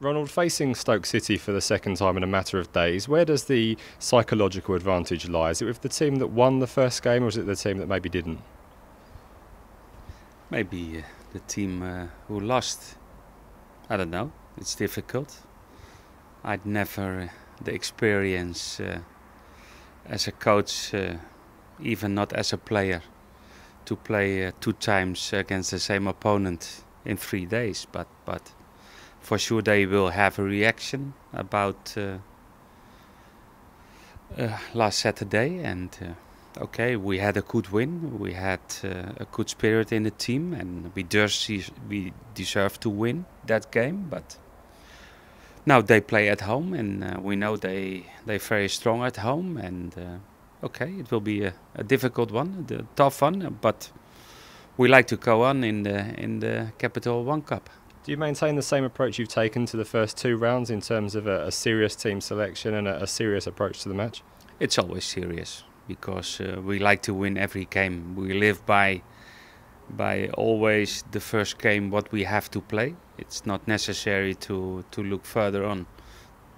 Ronald, facing Stoke City for the second time in a matter of days, where does the psychological advantage lie? Is it with the team that won the first game, or is it the team that maybe didn't? Maybe the team who lost. I don't know. It's difficult. I'd never the experience as a coach, even not as a player, to play 2 times against the same opponent in 3 days. But for sure they will have a reaction about last Saturday. And okay, we had a good win. We had a good spirit in the team, and we deserve to win that game. But now they play at home, and we know they're very strong at home. And okay, it will be a difficult one, a tough one. But we like to go on in the Capital One Cup. Do you maintain the same approach you've taken to the first 2 rounds in terms of a serious team selection and a serious approach to the match? It's always serious because we like to win every game. We live by always the first game what we have to play. It's not necessary to look further on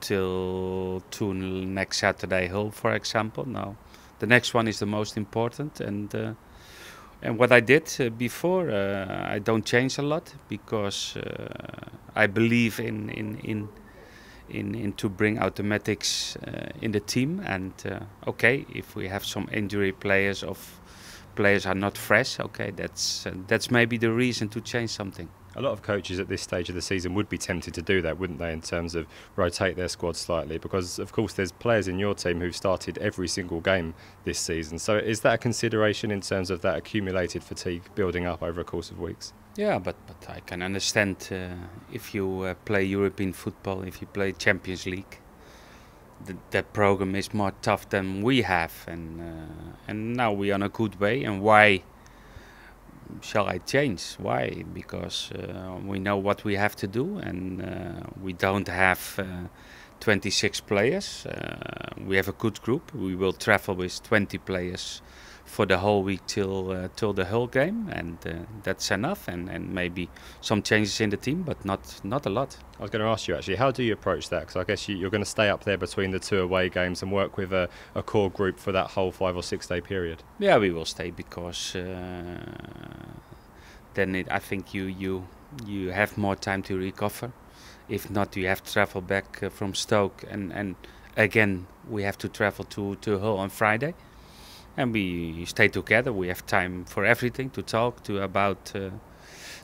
to next Saturday Hull, for example. No, the next one is the most important. And what I did before, I don't change a lot because I believe in to bring automatics in the team. And okay, if we have some injury players are not fresh, okay, that's maybe the reason to change something. A lot of coaches at this stage of the season would be tempted to do that, wouldn't they, in terms of rotate their squad slightly? Because, of course, there's players in your team who've started every single game this season. So is that a consideration in terms of that accumulated fatigue building up over a course of weeks? Yeah, but I can understand if you play European football, if you play Champions League, that program is more tough than we have. And now we're on a good way. And why shall I change? Why? Because we know what we have to do, and we don't have 26 players. We have a good group. We will travel with 20 players for the whole week till the Hull game, and that's enough. And maybe some changes in the team, but not a lot. I was going to ask you actually, how do you approach that? Because I guess you're going to stay up there between the 2 away games and work with a core group for that whole 5 or 6 day period. Yeah, we will stay because then I think you have more time to recover. If not, you have to travel back from Stoke, and again we have to travel to Hull on Friday. And we stay together. We have time for everything, to talk about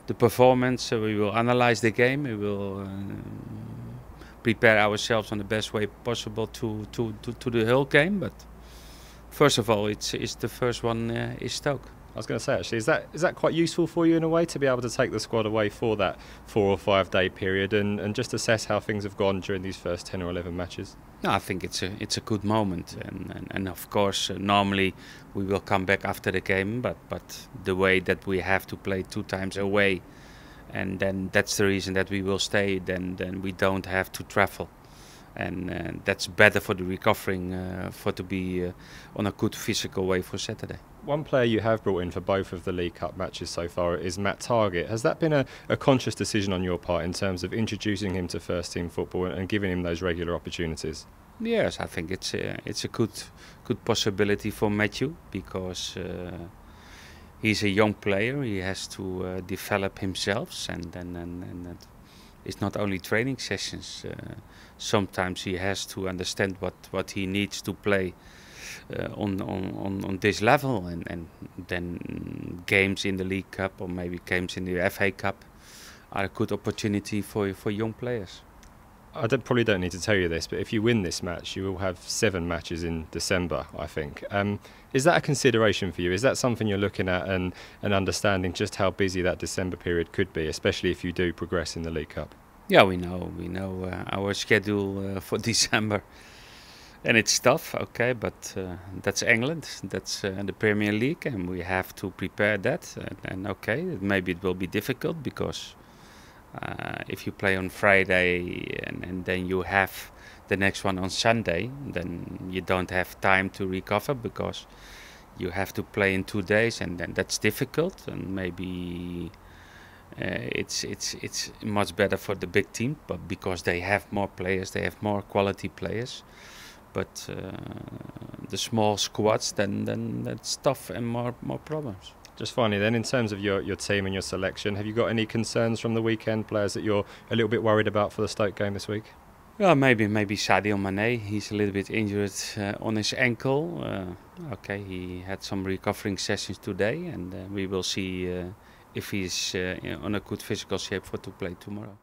the performance. So we will analyze the game. We will prepare ourselves on the best way possible to the Hull game. But first of all, it's the first one is Stoke. I was going to say, actually, is that quite useful for you in a way, to be able to take the squad away for that 4 or 5 day period and just assess how things have gone during these first 10 or 11 matches? No, I think it's a good moment, and of course normally we will come back after the game, but the way that we have to play 2 times away, and then that's the reason that we will stay. Then we don't have to travel, and that's better for the recovering, for to be on a good physical way for Saturday. One player you have brought in for both of the League Cup matches so far is Matt Targett. Has that been a conscious decision on your part in terms of introducing him to first team football and giving him those regular opportunities? Yes, I think it's a good possibility for Matthew, because he's a young player. He has to develop himself, and it's not only training sessions. Sometimes he has to understand what he needs to play on this level, and then games in the League Cup or maybe games in the FA Cup are a good opportunity for young players. I probably don't need to tell you this, but if you win this match, you will have 7 matches in December, I think. Is that a consideration for you? Is that something you're looking at and understanding just how busy that December period could be, especially if you do progress in the League Cup? Yeah, we know our schedule for December. And it's tough, okay, but that's England, that's the Premier League, and we have to prepare that. And okay, maybe it will be difficult because if you play on Friday and then you have the next one on Sunday, then you don't have time to recover because you have to play in 2 days, and then that's difficult. And maybe It's much better for the big team, but because they have more players, they have more quality players. But the small squads, then that's tough and more problems. Just finally then, in terms of your team and your selection, have you got any concerns from the weekend, players that you're a little bit worried about for the Stoke game this week? Yeah, maybe Sadio Mane. He's a little bit injured on his ankle. Okay, he had some recovering sessions today, and we will see if he's on a good physical shape to play tomorrow.